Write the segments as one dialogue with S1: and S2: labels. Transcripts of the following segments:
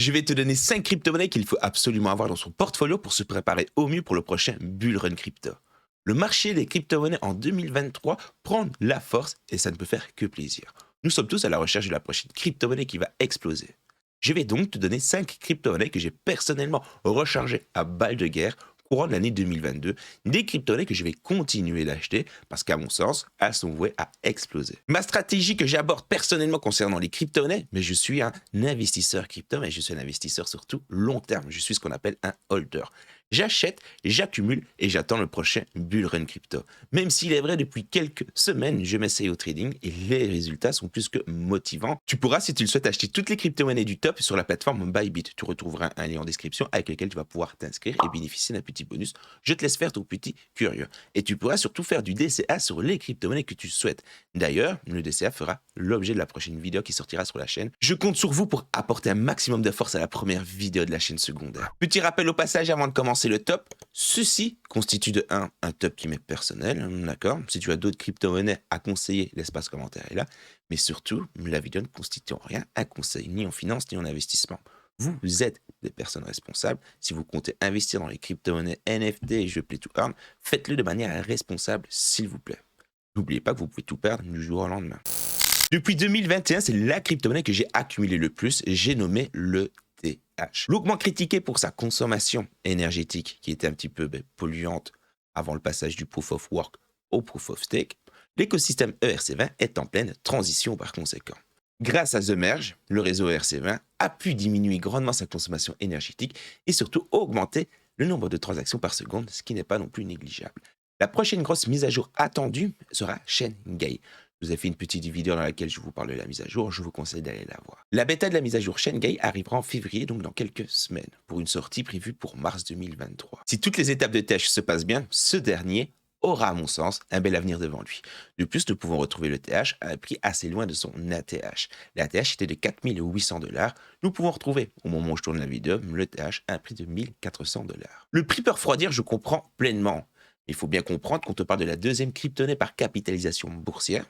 S1: Je vais te donner 5 crypto-monnaies qu'il faut absolument avoir dans son portfolio pour se préparer au mieux pour le prochain bull run crypto. Le marché des crypto-monnaies en 2023 prend la force et ça ne peut faire que plaisir. Nous sommes tous à la recherche de la prochaine crypto-monnaie qui va exploser. Je vais donc te donner 5 crypto-monnaies que j'ai personnellement rechargées à balle de guerre courant de l'année 2022, des crypto-monnaies que je vais continuer d'acheter parce qu'à mon sens, elles sont vouées à exploser. Ma stratégie que j'aborde personnellement concernant les crypto-monnaies, mais je suis un investisseur crypto, mais je suis un investisseur surtout long terme. Je suis ce qu'on appelle un holder. J'achète, j'accumule et j'attends le prochain bull run crypto. Même s'il est vrai, depuis quelques semaines, je m'essaye au trading et les résultats sont plus que motivants. Tu pourras, si tu le souhaites, acheter toutes les crypto-monnaies du top sur la plateforme Bybit. Tu retrouveras un lien en description avec lequel tu vas pouvoir t'inscrire et bénéficier d'un petit bonus. Je te laisse faire ton petit curieux. Et tu pourras surtout faire du DCA sur les crypto-monnaies que tu souhaites. D'ailleurs, le DCA fera l'objet de la prochaine vidéo qui sortira sur la chaîne. Je compte sur vous pour apporter un maximum de force à la première vidéo de la chaîne secondaire. Petit rappel au passage avant de commencer le top. Ceci constitue de 1 un top qui m'est personnel, d'accord. Si tu as d'autres crypto-monnaies à conseiller, l'espace commentaire est là. Mais surtout, la vidéo ne constitue en rien un conseil, ni en finance, ni en investissement. Vous êtes des personnes responsables. Si vous comptez investir dans les crypto-monnaies NFT et jeux Play to Earn, faites-le de manière responsable, s'il vous plaît. N'oubliez pas que vous pouvez tout perdre du jour au lendemain. Depuis 2021, c'est la crypto-monnaie que j'ai accumulée le plus. J'ai nommé le TH. Longuement critiqué pour sa consommation énergétique, qui était un petit peu polluante avant le passage du Proof of Work au Proof of Stake, l'écosystème ERC20 est en pleine transition par conséquent. Grâce à The Merge, le réseau ERC20 a pu diminuer grandement sa consommation énergétique et surtout augmenter le nombre de transactions par seconde, ce qui n'est pas non plus négligeable. La prochaine grosse mise à jour attendue sera Shengai. Je vous ai fait une petite vidéo dans laquelle je vous parle de la mise à jour, je vous conseille d'aller la voir. La bêta de la mise à jour Shengai arrivera en février, donc dans quelques semaines, pour une sortie prévue pour mars 2023. Si toutes les étapes de TH se passent bien, ce dernier aura, à mon sens, un bel avenir devant lui. De plus, nous pouvons retrouver le TH à un prix assez loin de son ATH. L'ATH était de 4800 $. Nous pouvons retrouver, au moment où je tourne la vidéo, le TH à un prix de 1400 $. Le prix peut refroidir, je comprends pleinement. Il faut bien comprendre qu'on te parle de la deuxième crypto-monnaie par capitalisation boursière.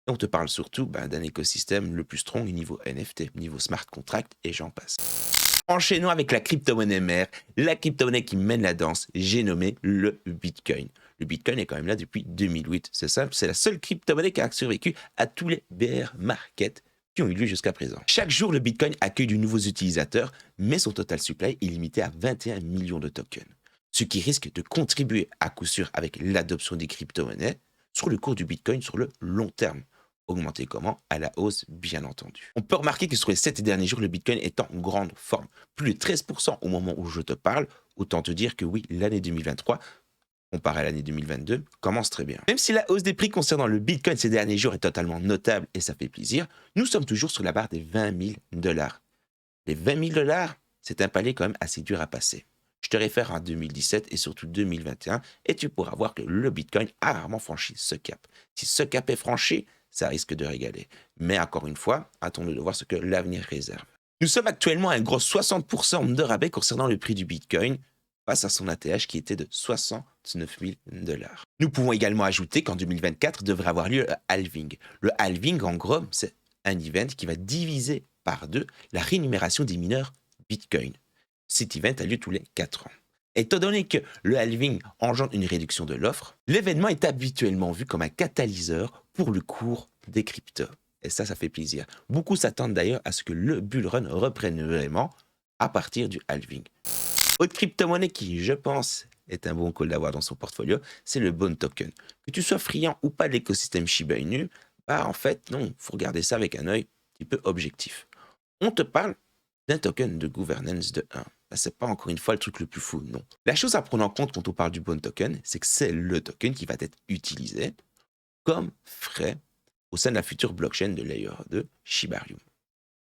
S1: Et on te parle surtout d'un écosystème le plus strong niveau NFT, niveau smart contract et j'en passe. Enchaînons avec la crypto-monnaie mère, la crypto-monnaie qui mène la danse, j'ai nommé le Bitcoin. Le Bitcoin est quand même là depuis 2008, c'est simple, c'est la seule crypto-monnaie qui a survécu à tous les bear markets qui ont eu lieu jusqu'à présent. Chaque jour, le Bitcoin accueille de nouveaux utilisateurs, mais son total supply est limité à 21 millions de tokens, ce qui risque de contribuer à coup sûr avec l'adoption des crypto-monnaies sur le cours du Bitcoin sur le long terme. Augmenter comment? À la hausse, bien entendu. On peut remarquer que sur les 7 derniers jours, le Bitcoin est en grande forme. Plus de 13% au moment où je te parle. Autant te dire que oui, l'année 2023, comparé à l'année 2022, commence très bien. Même si la hausse des prix concernant le Bitcoin ces derniers jours est totalement notable et ça fait plaisir, nous sommes toujours sur la barre des 20 000 $. Les 20 000 $, c'est un palier quand même assez dur à passer. Je te réfère à 2017 et surtout 2021 et tu pourras voir que le Bitcoin a rarement franchi ce cap. Si ce cap est franchi, ça risque de régaler. Mais encore une fois, attendons de voir ce que l'avenir réserve. Nous sommes actuellement à un gros 60% de rabais concernant le prix du Bitcoin face à son ATH qui était de 69 000 $. Nous pouvons également ajouter qu'en 2024 devrait avoir lieu le halving. Le halving, en gros, c'est un event qui va diviser par 2 la rémunération des mineurs Bitcoin. Cet event a lieu tous les 4 ans. Étant donné que le halving engendre une réduction de l'offre, l'événement est habituellement vu comme un catalyseur pour le cours des cryptos. Et ça fait plaisir. Beaucoup s'attendent d'ailleurs à ce que le bull run reprenne vraiment à partir du halving. Autre crypto-monnaie qui, je pense, est un bon call d'avoir dans son portfolio, c'est le Bone Token. Que tu sois friand ou pas de l'écosystème Shiba Inu, en fait, non, il faut regarder ça avec un œil un petit peu objectif. On te parle d'un token de gouvernance de 1. C'est pas encore une fois le truc le plus fou, non. La chose à prendre en compte quand on parle du Bone Token, c'est que c'est le token qui va être utilisé comme frais au sein de la future blockchain de Layer 2, Shibarium.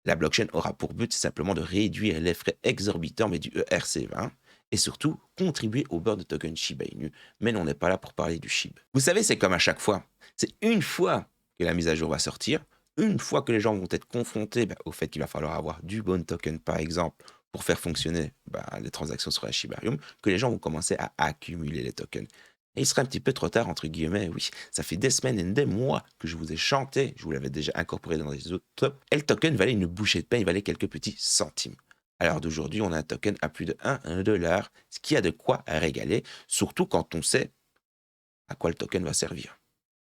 S1: La blockchain aura pour but simplement de réduire les frais exorbitants mais du ERC20 et surtout contribuer au beurre de token Shiba Inu. Mais non, on n'est pas là pour parler du SHIB. Vous savez, c'est comme à chaque fois. C'est une fois que la mise à jour va sortir, une fois que les gens vont être confrontés au fait qu'il va falloir avoir du Bone Token, par exemple, pour faire fonctionner les transactions sur la Shibarium, que les gens vont commencer à accumuler les tokens. Et il serait un petit peu trop tard, entre guillemets, oui. Ça fait des semaines et des mois que je vous ai chanté, je vous l'avais déjà incorporé dans les autres tops, et le token valait une bouchée de pain, il valait quelques petits centimes. À l'heure d'aujourd'hui, on a un token à plus de 1 $, ce qui a de quoi régaler, surtout quand on sait à quoi le token va servir.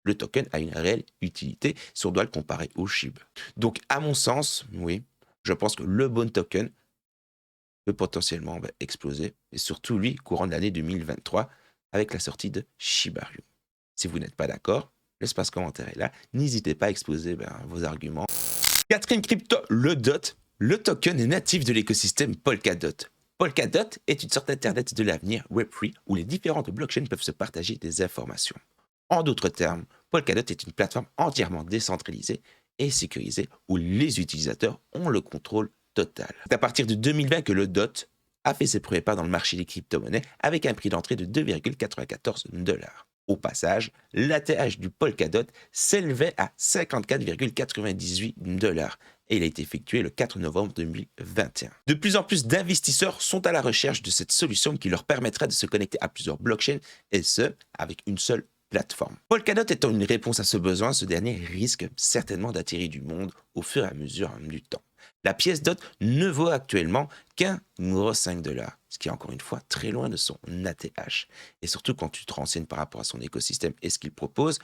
S1: Le token a une réelle utilité si on doit le comparer au SHIB. Donc, à mon sens, oui, je pense que le bon token peut potentiellement exploser, et surtout lui, courant de l'année 2023, avec la sortie de Shiba Inu. Si vous n'êtes pas d'accord, l'espace commentaire est là, n'hésitez pas à exposer vos arguments. Quatrième crypto, le DOT. Le token est natif de l'écosystème Polkadot. Polkadot est une sorte d'internet de l'avenir Web3 où les différentes blockchains peuvent se partager des informations. En d'autres termes, Polkadot est une plateforme entièrement décentralisée et sécurisée où les utilisateurs ont le contrôle total. C'est à partir de 2020 que le DOT a fait ses premiers pas dans le marché des crypto-monnaies avec un prix d'entrée de 2,94 $. Au passage, l'ATH du Polkadot s'élevait à 54,98 $ et il a été effectué le 4 novembre 2021. De plus en plus d'investisseurs sont à la recherche de cette solution qui leur permettra de se connecter à plusieurs blockchains et ce, avec une seule plateforme. Polkadot étant une réponse à ce besoin, ce dernier risque certainement d'attirer du monde au fur et à mesure du temps. La pièce DOT ne vaut actuellement qu'un gros 5 $, ce qui est encore une fois très loin de son ATH. Et surtout quand tu te renseignes par rapport à son écosystème et ce qu'il propose,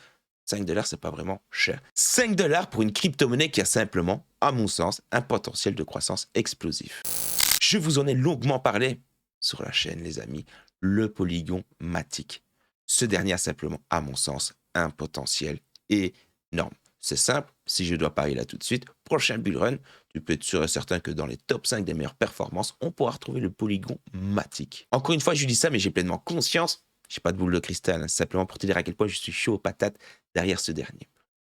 S1: 5 $, c'est pas vraiment cher. 5 $ pour une crypto-monnaie qui a simplement, à mon sens, un potentiel de croissance explosif. Je vous en ai longuement parlé sur la chaîne, les amis, le Polygon Matic. Ce dernier a simplement, à mon sens, un potentiel énorme. C'est simple, si je dois parier là tout de suite, prochain bull run, tu peux être sûr et certain que dans les top 5 des meilleures performances, on pourra retrouver le Polygon Matic. Encore une fois, je dis ça, mais j'ai pleinement conscience, j'ai pas de boule de cristal, hein, simplement pour te dire à quel point je suis chaud aux patates derrière ce dernier.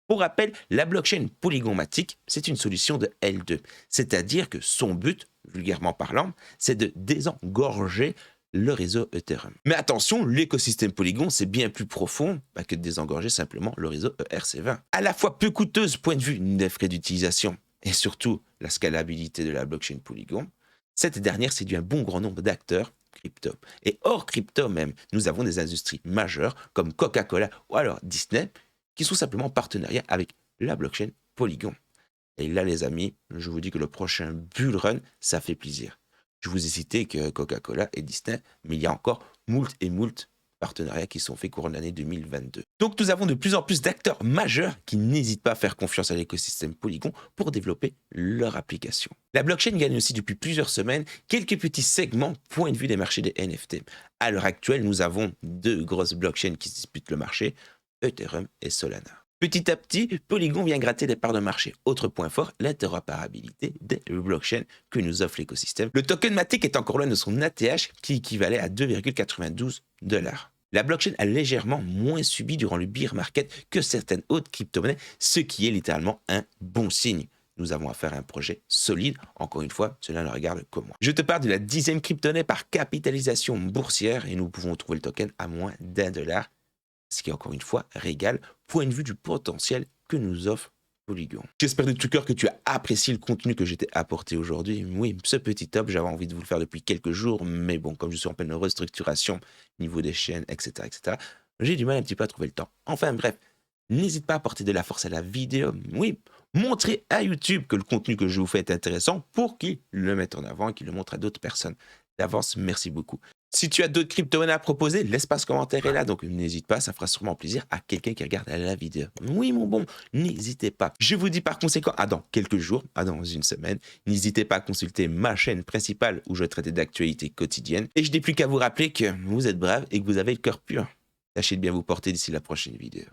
S1: Pour rappel, la blockchain Polygon Matic, c'est une solution de L2, c'est-à-dire que son but, vulgairement parlant, c'est de désengorger le réseau Ethereum. Mais attention, l'écosystème Polygon, c'est bien plus profond que de désengorger simplement le réseau ERC20. À la fois peu coûteuse point de vue des frais d'utilisation et surtout la scalabilité de la blockchain Polygon, cette dernière séduit un bon grand nombre d'acteurs crypto. Et hors crypto même, nous avons des industries majeures comme Coca-Cola ou alors Disney qui sont simplement en partenariat avec la blockchain Polygon. Et là les amis, je vous dis que le prochain bull run, ça fait plaisir. Je vous ai cité que Coca-Cola et Disney, mais il y a encore moult et moult partenariats qui sont faits courant de l'année 2022. Donc nous avons de plus en plus d'acteurs majeurs qui n'hésitent pas à faire confiance à l'écosystème Polygon pour développer leur application. La blockchain gagne aussi depuis plusieurs semaines quelques petits segments point de vue des marchés des NFT. À l'heure actuelle, nous avons deux grosses blockchains qui disputent le marché, Ethereum et Solana. Petit à petit, Polygon vient gratter des parts de marché. Autre point fort, l'interopérabilité des blockchains que nous offre l'écosystème. Le token Matic est encore loin de son ATH qui équivalait à 2,92 $. La blockchain a légèrement moins subi durant le bear market que certaines autres crypto-monnaies, ce qui est littéralement un bon signe. Nous avons affaire à un projet solide. Encore une fois, cela ne regarde que moi. Je te parle de la 10e crypto-monnaie par capitalisation boursière et nous pouvons trouver le token à moins d'1 $. Ce qui, encore une fois, régale, point de vue du potentiel que nous offre Polygon. J'espère de tout cœur que tu as apprécié le contenu que j'étais apporté aujourd'hui. Oui, ce petit top, j'avais envie de vous le faire depuis quelques jours, mais bon, comme je suis en pleine restructuration au niveau des chaînes, etc., j'ai du mal un petit peu à trouver le temps. Enfin bref, n'hésite pas à apporter de la force à la vidéo. Oui, montrez à YouTube que le contenu que je vous fais est intéressant pour qu'il le mette en avant et qu'il le montre à d'autres personnes. D'avance, merci beaucoup. Si tu as d'autres crypto-monnaies à proposer, l'espace commentaire est là, donc n'hésite pas, ça fera sûrement plaisir à quelqu'un qui regarde la vidéo. Oui, mon bon, n'hésitez pas. Je vous dis par conséquent, à dans quelques jours, à dans une semaine, n'hésitez pas à consulter ma chaîne principale où je traite d'actualités quotidiennes. Et je n'ai plus qu'à vous rappeler que vous êtes braves et que vous avez le cœur pur. Tâchez de bien vous porter d'ici la prochaine vidéo.